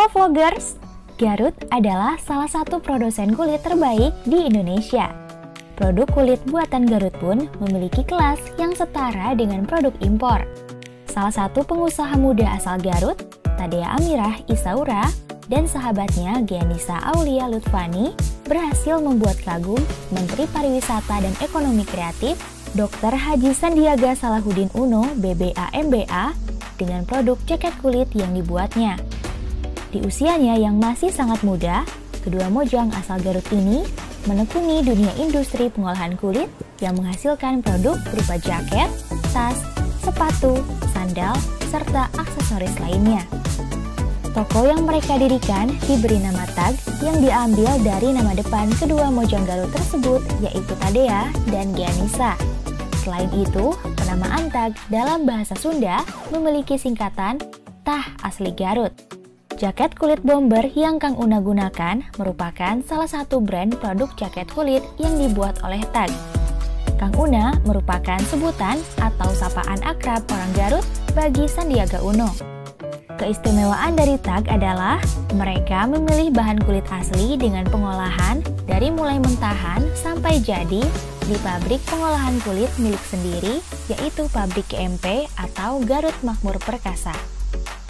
Halo vloggers, Garut adalah salah satu produsen kulit terbaik di Indonesia. Produk kulit buatan Garut pun memiliki kelas yang setara dengan produk impor. Salah satu pengusaha muda asal Garut, Tadea Amirah Isaura, dan sahabatnya Gianisa Aulia Lutfani berhasil membuat kagum Menteri Pariwisata dan Ekonomi Kreatif Dr. Haji Sandiaga Salahuddin Uno BBA MBA dengan produk jaket kulit yang dibuatnya. Di usianya yang masih sangat muda, kedua mojang asal Garut ini menekuni dunia industri pengolahan kulit yang menghasilkan produk berupa jaket, tas, sepatu, sandal, serta aksesoris lainnya. Toko yang mereka dirikan diberi nama TAG yang diambil dari nama depan kedua mojang Garut tersebut, yaitu Tadea dan Gianisa. Selain itu, penamaan TAG dalam bahasa Sunda memiliki singkatan Tah Asli Garut. Jaket kulit bomber yang Kang Una gunakan merupakan salah satu brand produk jaket kulit yang dibuat oleh TAG. Kang Una merupakan sebutan atau sapaan akrab orang Garut bagi Sandiaga Uno. Keistimewaan dari TAG adalah mereka memilih bahan kulit asli dengan pengolahan dari mulai mentahan sampai jadi di pabrik pengolahan kulit milik sendiri, yaitu pabrik GMP atau Garut Makmur Perkasa.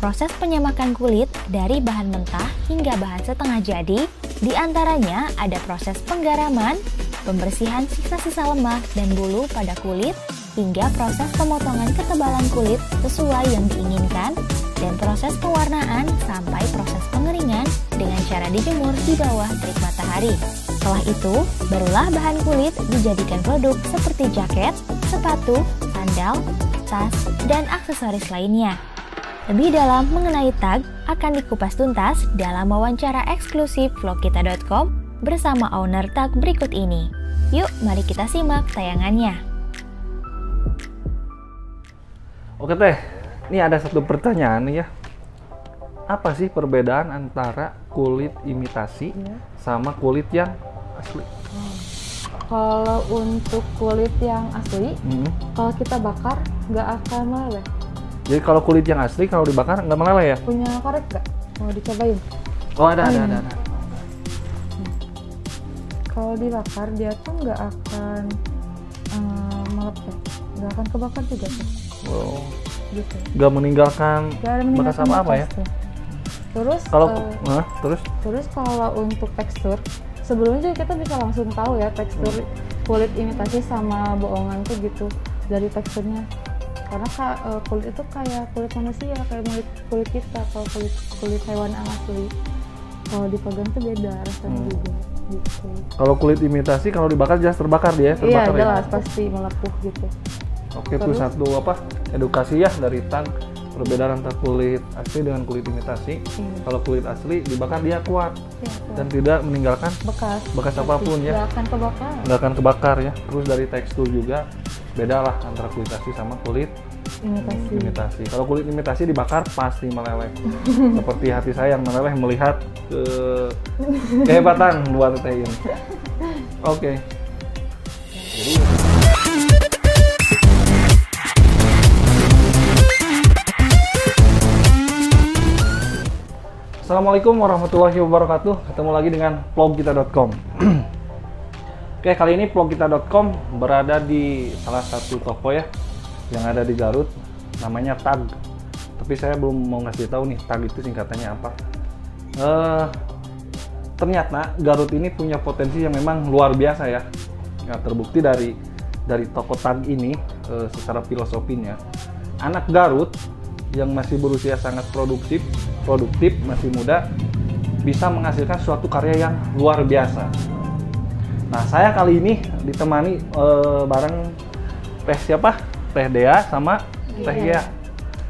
Proses penyamakan kulit dari bahan mentah hingga bahan setengah jadi, diantaranya ada proses penggaraman, pembersihan sisa-sisa lemak dan bulu pada kulit, hingga proses pemotongan ketebalan kulit sesuai yang diinginkan, dan proses pewarnaan sampai proses pengeringan dengan cara dijemur di bawah terik matahari. Setelah itu, barulah bahan kulit dijadikan produk seperti jaket, sepatu, sandal, tas, dan aksesoris lainnya. Lebih dalam mengenai TAG akan dikupas tuntas dalam wawancara eksklusif vlogkita.com bersama owner TAG berikut ini. Yuk, mari kita simak tayangannya. Oke Teh, ini ada satu pertanyaan nih ya. Apa sih perbedaan antara kulit imitasi sama kulit yang asli? Kalau untuk kulit yang asli, kalau kita bakar nggak akan meleleh. Jadi kalau kulit yang asli kalau dibakar nggak meleleh ya? Punya korek nggak? Mau dicobain? Oh ada. Kalau dibakar dia tuh nggak akan melepeh, nggak akan kebakar juga tuh. Wow. Gitu. Nggak meninggalkan bekas apa ya? Tuh. Terus terus kalau untuk tekstur, sebelumnya juga kita bisa langsung tahu ya tekstur kulit imitasi sama bohongan tuh gitu dari teksturnya. Karena kulit itu kayak kulit manusia, kayak kulit kita. Kalau kulit hewan yang asli, kalau dipegang tuh beda rasanya juga gitu. Kalau kulit imitasi kalau dibakar jelas terbakar dia, iya jelas ya? Pasti melepuh gitu. Oke, itu satu edukasi ya dari TAG, perbedaan antara kulit asli dengan kulit imitasi. Kalau kulit asli dibakar dia kuat dan tidak meninggalkan bekas apapun ya. Nggak akan kebakar ya. Terus dari tekstur juga beda lah antara kulit asli sama kulit imitasi. Kalau kulit imitasi dibakar pasti meleleh. Seperti hati saya yang meleleh melihat kehebatan buat Teh ini. Oke. Assalamualaikum warahmatullahi wabarakatuh. Ketemu lagi dengan vlogkita.com. Oke, kali ini vlogkita.com berada di salah satu toko ya yang ada di Garut, namanya TAG. Tapi saya belum mau ngasih tahu nih TAG itu singkatannya apa. Ternyata Garut ini punya potensi yang memang luar biasa ya. Nah, terbukti dari toko TAG ini secara filosofinya, anak Garut yang masih berusia sangat produktif, masih muda, bisa menghasilkan suatu karya yang luar biasa. Nah, saya kali ini ditemani bareng Teh Dea sama Teh Gia.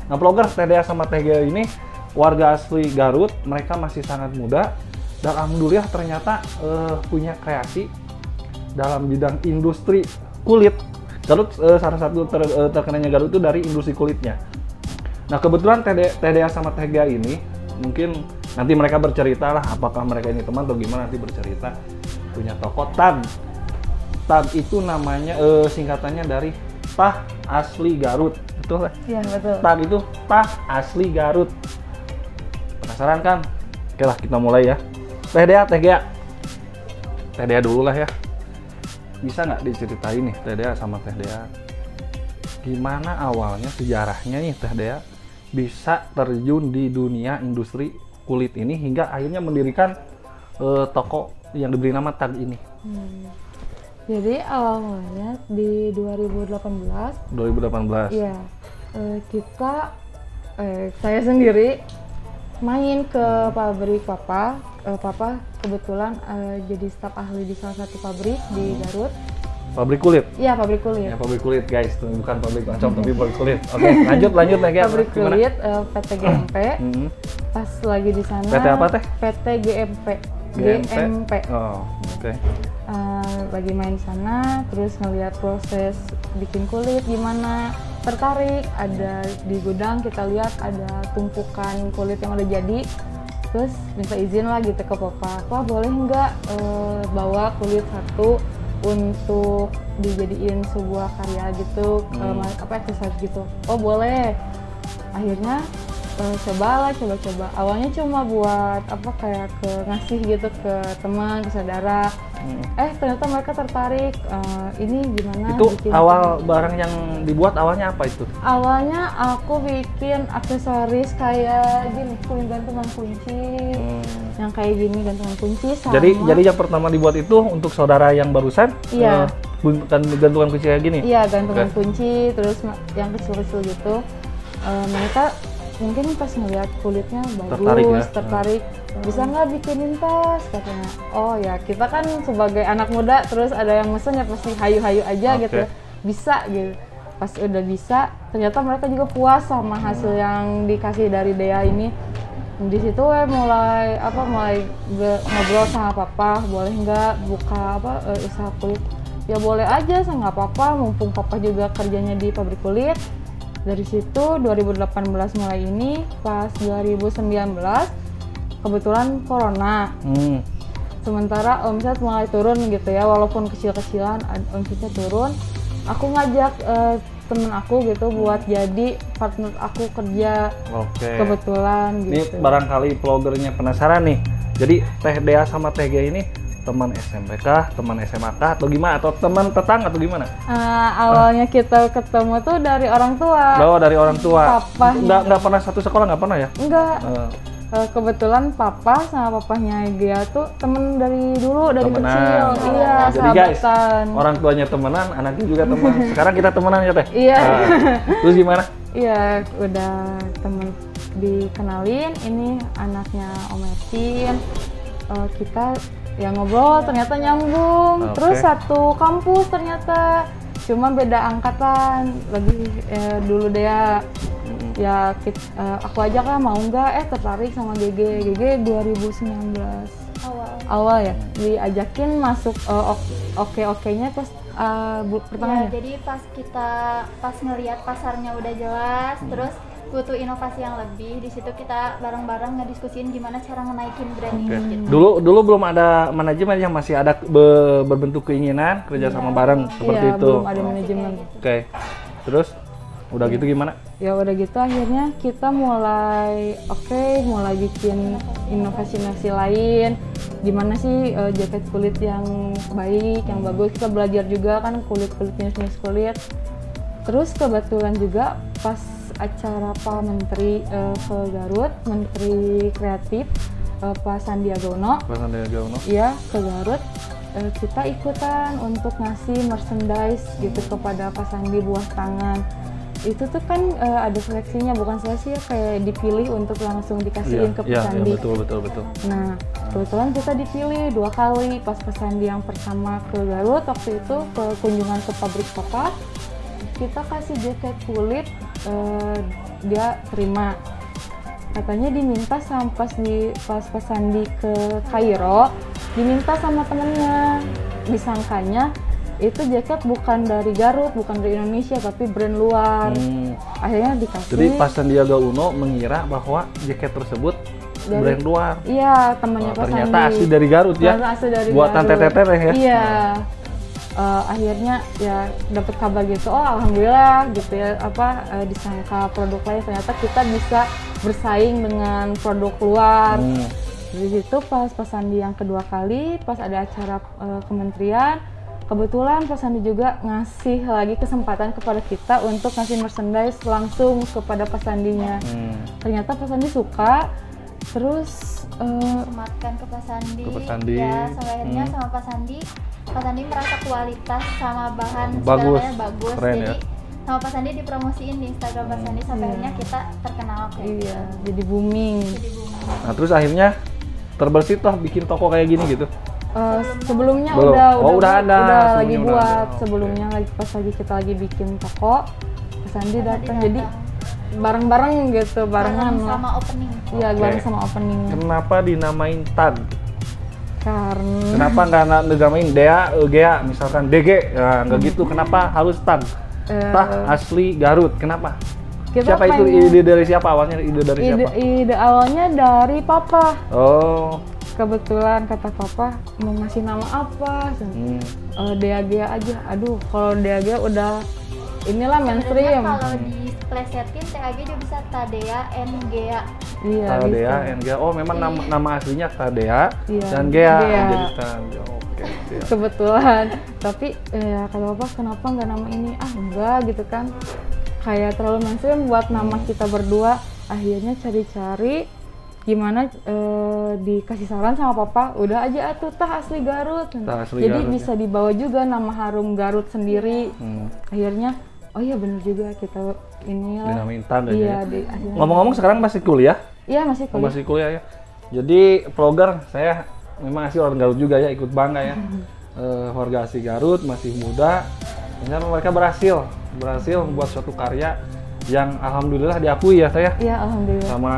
Nah, vlogger Teh Dea sama Teh Gia ini warga asli Garut, mereka masih sangat muda dan alhamdulillah ternyata punya kreasi dalam bidang industri kulit. Garut salah satu terkenalnya Garut itu dari industri kulitnya. Nah, kebetulan Teh Dea sama Teh Gia ini mungkin nanti mereka bercerita lah apakah mereka ini teman atau gimana, nanti bercerita. Punya toko TAG. TAG itu namanya singkatannya dari Tah Asli Garut. Betul kan? Iya, betul. TAG itu Tah Asli Garut. Penasaran kan? Oke lah, kita mulai ya. Teh Dea dulu lah ya. Bisa nggak diceritain nih Teh Dea sama Teh Dea, gimana awalnya sejarahnya nih Teh Dea bisa terjun di dunia industri kulit ini hingga akhirnya mendirikan toko yang diberi nama TAG ini? Jadi awalnya di 2018. Iya, saya sendiri main ke pabrik papa. Papa kebetulan jadi staf ahli di salah satu pabrik di Garut. Pabrik kulit? Iya, pabrik kulit. Ya, pabrik kulit guys, bukan pabrik oncom tapi pabrik kulit. Oke, lanjut lagi. Pabrik kulit PT GMP. Pas lagi di sana. PT apa teh? PT GMP. Oh, oke. Lagi main di sana, terus ngeliat proses bikin kulit gimana, tertarik. Ada di gudang kita lihat ada tumpukan kulit yang udah jadi. Terus minta izin lah gitu ke papa, boleh nggak bawa kulit satu untuk dijadiin sebuah karya gitu, aksesoris gitu. Oh boleh. Akhirnya coba. Awalnya cuma buat kayak ngasih gitu ke teman, ke saudara. Ternyata mereka tertarik. Ini gimana? Itu awal barang yang dibuat awalnya apa itu? Awalnya aku bikin aksesoris kayak gini, gantungan kunci. Yang kayak gini, gantungan kunci sama. Jadi yang pertama dibuat itu untuk saudara yang barusan? Iya. Gantungan kunci kayak gini? Iya, gantungan kunci, terus yang kecil-kecil gitu. Mereka mungkin pas ngeliat kulitnya bagus, tertarik. Bisa nggak bikinin tas, katanya. Oh ya, kita kan sebagai anak muda, terus ada yang mesen ya pasti hayu-hayu aja gitu. Bisa gitu. Pas udah bisa, ternyata mereka juga puas sama hasil yang dikasih dari Dea ini. Di situ mulai ngobrol sama papa, boleh nggak buka usaha kulit? Ya boleh aja, nggak apa-apa, mumpung papa juga kerjanya di pabrik kulit. Dari situ 2018 mulai ini, pas 2019 kebetulan corona. Sementara omset mulai turun gitu ya, walaupun kecil-kecilan omsetnya turun. Aku ngajak temen aku gitu buat jadi partner aku kerja. Kebetulan gitu. Ini barangkali vlogernya penasaran nih. Jadi Teh Dea sama Teh Dea ini teman SMP kah, teman SMA kah, atau gimana? Atau teman tetangga atau gimana? Awalnya kita ketemu tuh dari orang tua. Dari orang tua. Papa. Nggak pernah satu sekolah, nggak pernah ya? Enggak. Kebetulan papa sama papahnya dia tuh temen dari dulu, dari kecil. Iya, jadi guys, sahabatan. orang tuanya temenan, anaknya juga teman. Sekarang kita temenan ya Teh? Iya. Terus gimana? Iya, udah temen dikenalin, ini anaknya Om Ersin. Kita ya ngobrol, ternyata nyambung. Terus satu kampus ternyata, cuma beda angkatan. Lebih dulu dia ya aku ajak lah, mau nggak, tertarik sama GG 2019 awal ya, diajakin masuk. Oke-nya pas pertengahan ya, jadi pas ngelihat pasarnya udah jelas, terus butuh inovasi yang lebih, di situ kita bareng-bareng ngediskusin gimana cara ngenaikin brand ini gitu. Dulu belum ada manajemen yang masih ada berbentuk keinginan kerja sama bareng seperti itu. Belum ada manajemen. Terus udah gitu gimana? Ya udah gitu akhirnya kita mulai bikin inovasi lain. Gimana sih jaket kulit yang baik, yang bagus. Kita belajar juga kan kulit jenis kulit. Terus kebetulan juga pas acara Pak Menteri ke Garut, Menteri Kreatif Pak Sandiaga Uno. Iya, ke Garut. Kita ikutan untuk ngasih merchandise gitu kepada Pak Sandi, buah tangan. Itu tuh kan ada seleksinya, bukan seleksi ya, kayak dipilih untuk langsung dikasihin ke Pak Sandi. Iya, betul. Nah, kebetulan kita dipilih 2 kali. Pas Pak Sandi yang pertama ke Garut, waktu itu ke kunjungan ke pabrik papa, kita kasih jaket kulit, dia terima. Katanya diminta pas Pak Sandi ke Kairo, diminta sama temennya. Disangkanya itu jaket bukan dari Garut, bukan dari Indonesia, tapi brand luar. Akhirnya dikasih. Jadi Pak Sandiaga Uno mengira bahwa jaket tersebut brand luar. Iya, temannya Pak Sandi. Ternyata asli dari Garut ya. Asli dari buatan teteh ya. Iya. Akhirnya ya dapat kabar gitu, alhamdulillah gitu ya, disangka produk lain, ternyata kita bisa bersaing dengan produk luar. Di situ pas Sandi yang kedua kali, pas ada acara kementerian, kebetulan Sandi juga ngasih lagi kesempatan kepada kita untuk ngasih merchandise langsung kepada Sandinya. Ternyata Sandi suka, terus sematkan ke Pak Sandi. Ya, sampai akhirnya sama Pak Sandi merasa kualitas sama bahan segalanya bagus. Keren, jadi ya? sama Pak Sandi dipromosiin di Instagram Pak Sandi sampai akhirnya kita terkenal kayak iya, jadi booming. jadi booming. Nah terus akhirnya terbersit lah bikin toko kayak gini gitu. Sebelumnya Belum. udah Udah ada. lagi Sebelumnya udah buat. ada. Sebelumnya lagi pas lagi kita lagi bikin toko, Sandi datang. datang. Jadi bareng-bareng gitu, barengan Bareng lah. sama opening. Iya, Oke. bareng sama openingnya. Kenapa dinamain tag? Karena Kenapa nggak dinamain Dea, Gea, misalkan DG? Nah, nggak gitu. Kenapa harus tag? Tag asli Garut. Kenapa? kita Siapa itu? pengen- Ide dari siapa? Awalnya ide dari siapa? ide awalnya dari papa. Oh. Kebetulan kata papa mau ngasih nama apa? Dea aja. Aduh, kalau Dea udah inilah mainstream. Sebenarnya kalau diplesetin TAG juga bisa Tadea and Gea. Iya, Tadea bisa. and Gea. Oh, memang nama aslinya Tadea Iya, dan Gea. Gea. Jadi Tadea. Oke, siap. Kebetulan. Tapi ya kata papa kenapa nggak nama ini? Ah enggak gitu kan. Kayak terlalu mainstream buat nama kita berdua. Akhirnya cari-cari gimana dikasih saran sama papa, udah aja atuh tah asli Garut. Tah asli Jadi Garut, bisa dibawa juga nama harum Garut sendiri. Akhirnya oh iya bener juga kita inilah. Dinamain tag aja. Iya, Ya. akhirnya. Ngomong-ngomong sekarang masih kuliah? Iya masih kuliah. Masih kuliah ya. Jadi vlogger saya memang asli orang Garut juga ya, ikut bangga ya. Warga asli Garut, masih muda. Ternyata mereka berhasil membuat suatu karya yang alhamdulillah diakui ya saya Iya alhamdulillah. sama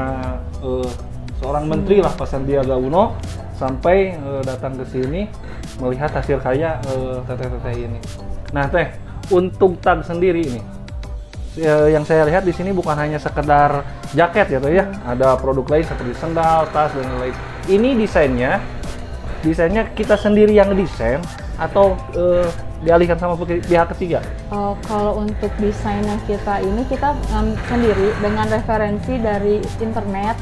seorang menteri lah Pak Sandiaga Uno sampai datang ke sini melihat hasil karya teteh-teteh ini. Nah teh, untuk tag sendiri ini yang saya lihat di sini bukan hanya sekedar jaket ya teh ya, ada produk lain seperti sendal, tas dan lain-lain. Ini desainnya kita sendiri yang desain atau dialihkan sama pihak ketiga? Kalau untuk desainnya kita ini kita sendiri dengan referensi dari internet,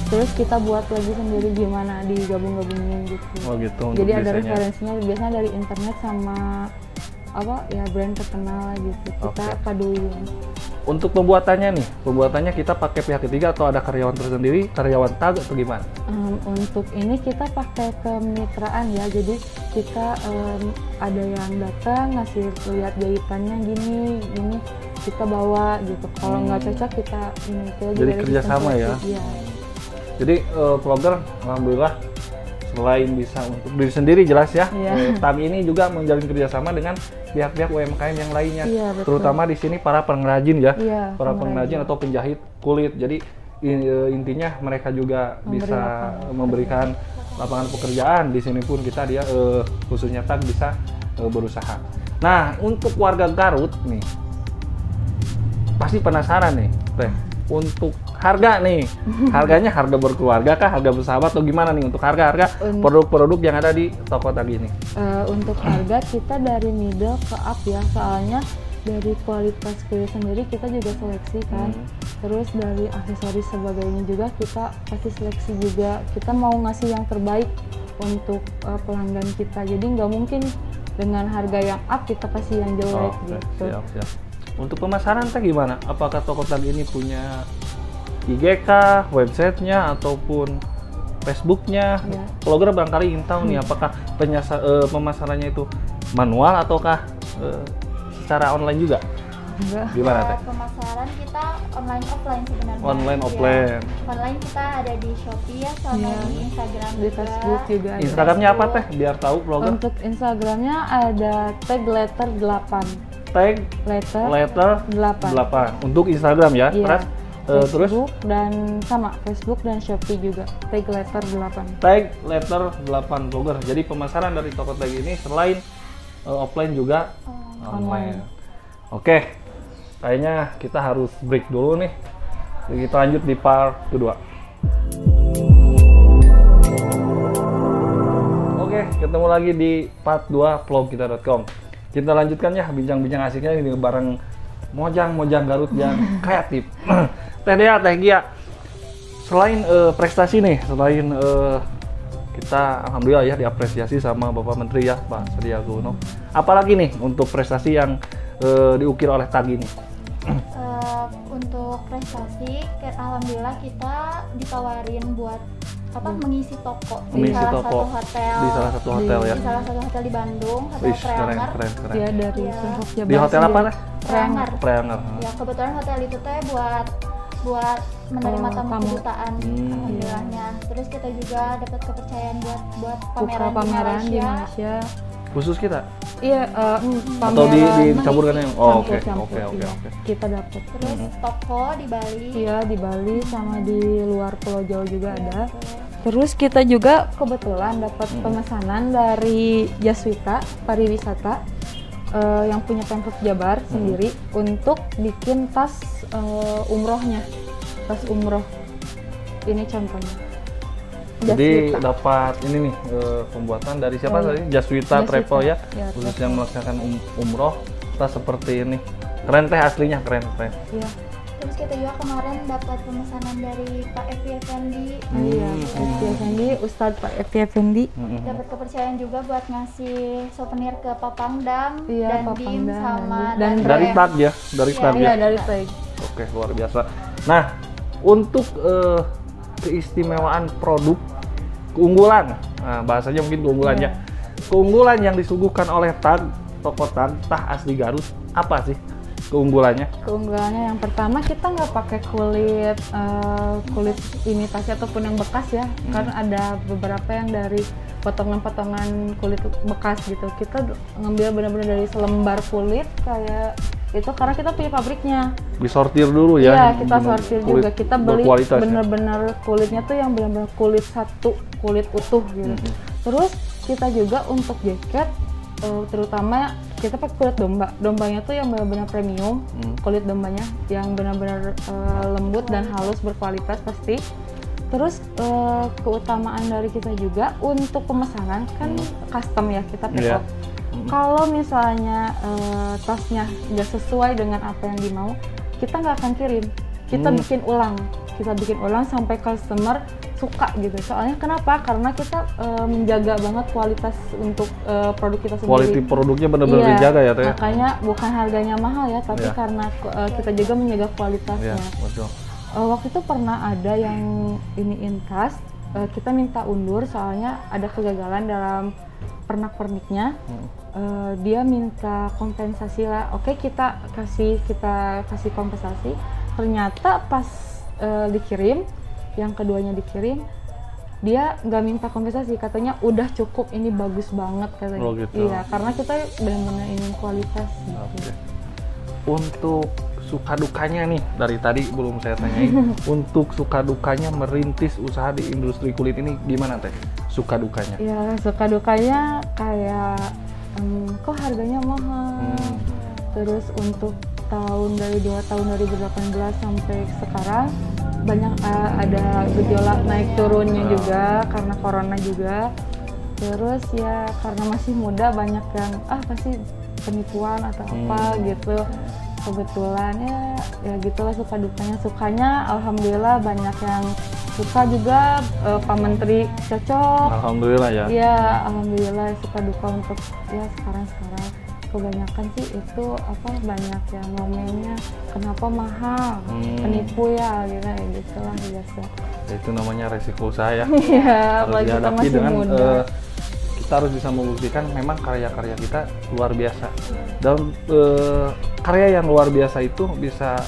terus kita buat lagi sendiri gimana digabung-gabungin gitu. Oh gitu. untuk Jadi ada desainnya. referensinya biasanya dari internet sama apa ya brand terkenal gitu. Kita Oke. paduin. Untuk pembuatannya kita pakai pihak ketiga atau ada karyawan tersendiri, karyawan tag atau gimana? Untuk ini kita pakai kemitraan ya. Jadi kita ada yang datang ngasih lihat jahitannya gini, kita bawa gitu. Kalau nggak cocok kita ini kita Jadi juga ada kerjasama sistem ya? kreatif, Iya. Jadi vlogger alhamdulillah selain bisa untuk diri sendiri jelas ya, Iya. TAG ini juga menjalin kerjasama dengan pihak-pihak UMKM yang lainnya, Iya, betul. terutama di sini para pengrajin ya, Iya, para pengrajin. pengrajin atau penjahit kulit. Jadi intinya mereka juga bisa memberikan lapangan pekerjaan. Di sini pun kita khususnya TAG bisa berusaha. Nah untuk warga Garut nih pasti penasaran nih, teh. Untuk harga nih, harganya harga berkeluarga kah, harga bersahabat atau gimana nih untuk harga produk-produk yang ada di toko tag ini? Untuk harga kita dari middle ke up ya, soalnya dari kualitas kulit sendiri kita juga seleksi kan. Terus dari aksesoris sebagainya juga kita pasti seleksi juga. Kita mau ngasih yang terbaik untuk pelanggan kita. Jadi nggak mungkin dengan harga yang up kita kasih yang jelek gitu. Siap. Untuk pemasaran teh gimana? Apakah toko tag ini punya IG kah, websitenya ataupun Facebooknya? Ya. Vlogger barangkali ingin tahu nih apakah pemasarannya itu manual ataukah secara online juga? Enggak. Gimana teh? Pemasaran kita online offline sebenarnya. Online, Ya. offline. Online kita ada di Shopee ya, sama Iya. di Instagram Di juga. Facebook juga ada. Instagramnya apa teh? Biar tahu vlogger. Untuk Instagramnya ada tag letter 8. Tag letter 8 untuk Instagram ya. Iya. Terus Facebook dan sama Facebook dan Shopee juga tag letter 8. tag letter 8 vlogger. Jadi pemasaran dari toko tag ini selain offline juga online. Oke. Kayaknya kita harus break dulu nih. Kita lanjut di part kedua. Oke, ketemu lagi di part 2 vlogkita.com. Kita lanjutkan ya bincang-bincang asiknya ini bareng mojang Garut yang kreatif. Teh Dea, Teh Gia. Selain prestasi nih, selain kita alhamdulillah ya diapresiasi sama Bapak Menteri ya, Pak Sandiaga Uno. Apalagi nih untuk prestasi yang diukir oleh TAG ini? Untuk prestasi, alhamdulillah kita ditawarin buat mengisi toko di Mengisi salah toko satu hotel di salah satu hotel ya. di salah satu hotel di Bandung, Hotel Wih, keren, Preanger. keren, keren. Ya dari Iya. Singkok Jabar Di hotel apa sendiri. nih? Preanger. Preanger. Ya kebetulan hotel itu teh buat menerima tamu tamu. kedutaan, alhamdulillahnya. Terus kita juga dapat kepercayaan buat Buka pameran di Malaysia. Khusus kita? Iya, Atau pameran dicampurkan yang? Oh, oke, campur-campur, oke, iya. oke. Kita dapat. Terus toko di Bali. Iya, di Bali sama di luar Pulau Jawa juga ada. Terus kita juga kebetulan dapat pemesanan dari Jaswita Pariwisata yang punya Pemprov Jabar sendiri untuk bikin tas umrohnya, tas umroh. Ini contohnya. Jadi Jaswita. dapat ini nih pembuatan dari siapa tadi? Jaswita Jaswita. Travel ya, Ya, khusus travel. yang melaksanakan umroh. Tas seperti ini, keren teh aslinya, keren. Iya. Terus kita juga kemarin dapat pemesanan dari Pak Evi Effendi. Iya, Pak Evi Effendi, Ustadz Pak Evi Effendi. Dapat kepercayaan juga buat ngasih souvenir ke Papangdam Iya, dan Papangdam, Dim sama dan Dari Brem. TAG ya, dari Iya, TAG ya. Iya, dari Tag. Oke, luar biasa. Nah, untuk keistimewaan produk keunggulan, nah, bahasanya mungkin keunggulannya. Keunggulan yang disuguhkan oleh TAG, toko TAG, Tah Asli Garut, apa sih keunggulannya? Keunggulannya yang pertama kita nggak pakai kulit imitasi ataupun yang bekas ya, karena ada beberapa yang dari potongan-potongan kulit bekas gitu. Kita ngambil benar-benar dari selembar kulit kayak itu karena kita punya pabriknya. Disortir dulu ya. Iya, kita bener- sortir kulit juga. Kita beli berkualitas ya. bener-bener kulitnya tuh yang bener-bener kulit satu, kulit utuh gitu. Terus kita juga untuk jaket, terutama kita pakai kulit domba. Dombanya tuh yang benar-benar premium, kulit dombanya yang benar-benar lembut dan halus berkualitas pasti. Terus keutamaan dari kita juga untuk pemesanan kan custom ya, kita pick Iya. up. Kalau misalnya tasnya nggak sesuai dengan apa yang dimau, kita nggak akan kirim. Kita bikin ulang sampai customer suka gitu. Soalnya kenapa? Karena kita menjaga banget kualitas untuk produk kita sendiri. Quality produknya benar-benar Iya, dijaga ya, Teh. makanya bukan harganya mahal ya, tapi Iya. karena kita juga menjaga Iya, kualitasnya. betul. Waktu itu pernah ada yang iniin tas, kita minta undur soalnya ada kegagalan dalam pernak-perniknya. Dia minta kompensasi lah. Oke, kita kasih kompensasi. Ternyata pas dikirim, yang keduanya dikirim, dia nggak minta kompensasi, katanya udah cukup, ini bagus banget katanya. Oh, gitu. Iya, karena kita benar-benar ingin kualitas gitu. Oke. Untuk suka dukanya nih, dari tadi belum saya tanyain. Untuk suka dukanya merintis usaha di industri kulit ini gimana, Teh? Suka dukanya? Ya, suka dukanya kayak kok harganya mahal. Terus untuk dari 2 tahun 2018 sampai sekarang banyak ada gejolak naik turunnya juga karena corona juga. Terus ya karena masih muda banyak yang pasti penipuan atau apa gitu. Kebetulan ya gitulah suka dukanya. Sukanya alhamdulillah banyak yang suka juga, Pak Menteri cocok. Alhamdulillah ya. Iya, alhamdulillah. Suka duka untuk ya sekarang kebanyakan sih itu banyak yang ngomennya kenapa mahal, penipu ya gitulah biasa. Itu namanya resiko usaha ya. Iya, Harus apalagi kita dihadapi masih dengan muda. kita harus bisa membuktikan memang karya-karya kita luar biasa. Dan karya yang luar biasa itu bisa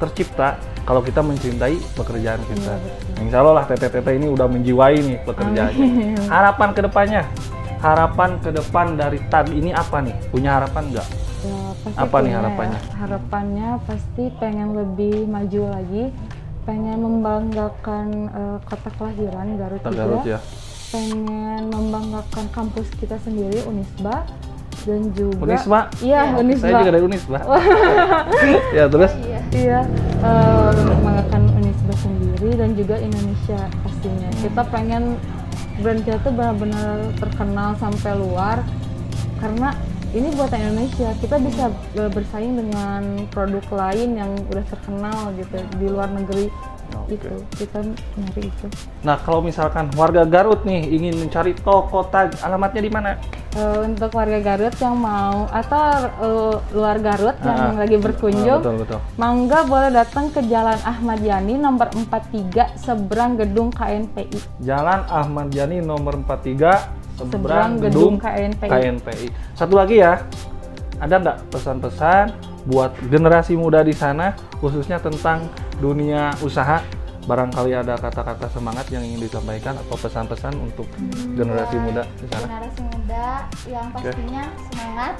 tercipta kalau kita mencintai pekerjaan kita. Insya Allah lah Teteh ini udah menjiwai nih pekerjaannya. Harapan kedepannya, harapan ke depan dari TAG ini apa nih? Punya harapan nggak? Ya, pasti Apa nih punya harapannya? ya. Harapannya pasti pengen lebih maju lagi, pengen membanggakan kota kelahiran Garut TAG juga. Garut ya. Pengen membanggakan kampus kita sendiri, Unisba, dan juga Unisba? Iya, Unisba. Saya juga dari Unisba. Ya terus? Iya, membanggakan Unisba sendiri dan juga Indonesia pastinya. Kita pengen brand kita tuh benar-benar terkenal sampai luar karena ini buatan Indonesia. Kita bisa bersaing dengan produk lain yang udah terkenal gitu di luar negeri. itu kita nyari itu. Nah, kalau misalkan warga Garut nih ingin mencari toko tag, alamatnya di mana? Untuk warga Garut yang mau atau luar Garut yang lagi berkunjung, betul. mangga boleh datang ke Jalan Ahmad Yani nomor 43 seberang gedung KNPI. Jalan Ahmad Yani nomor 43 seberang gedung KNPI. Satu lagi ya, ada nggak pesan-pesan buat generasi muda di sana, khususnya tentang dunia usaha? Barangkali ada kata-kata semangat yang ingin disampaikan atau pesan-pesan untuk generasi muda di sana? Generasi muda yang pastinya semangat,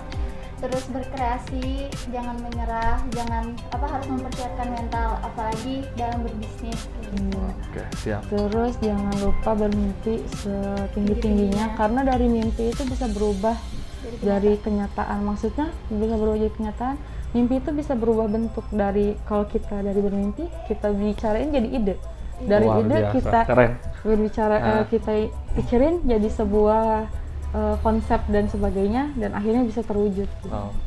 terus berkreasi, jangan menyerah, jangan harus mempersiapkan mental, apalagi dalam berbisnis. Oke, siap. Terus jangan lupa bermimpi setinggi-tingginya, karena dari mimpi itu bisa berubah dari kenyataan. Maksudnya bisa berubah jadi kenyataan. Mimpi itu bisa berubah bentuk dari kalau kita dari bermimpi kita bicarain jadi ide. Dari Luar ide biasa. kita Keren. berbicara kita pikirin jadi sebuah konsep dan sebagainya dan akhirnya bisa terwujud.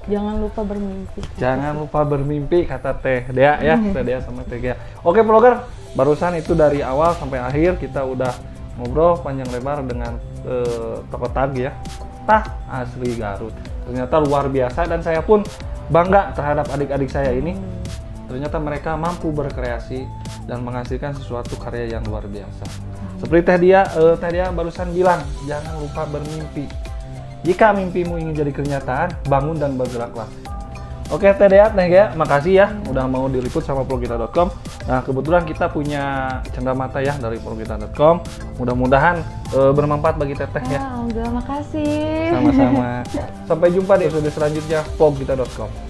Jangan lupa bermimpi. Jangan lupa bermimpi kata Teh Dea ya, Teh Dea sama Teh Gea. Oke, vlogger, barusan itu dari awal sampai akhir kita udah ngobrol panjang lebar dengan toko tag ya. Tag asli Garut. Ternyata luar biasa dan saya pun bangga terhadap adik-adik saya ini. Ternyata mereka mampu berkreasi dan menghasilkan sesuatu karya yang luar biasa. Seperti Teh Dea barusan bilang, jangan lupa bermimpi. Jika mimpimu ingin jadi kenyataan, bangun dan bergeraklah. Oke, Teh Dea, Teh Gea, makasih ya udah mau diliput sama progita.com. Nah, kebetulan kita punya cenderamata ya dari progita.com. Mudah-mudahan bermanfaat bagi Teteh ya. Alhamdulillah, makasih. Sama-sama. Sampai jumpa di episode selanjutnya progita.com.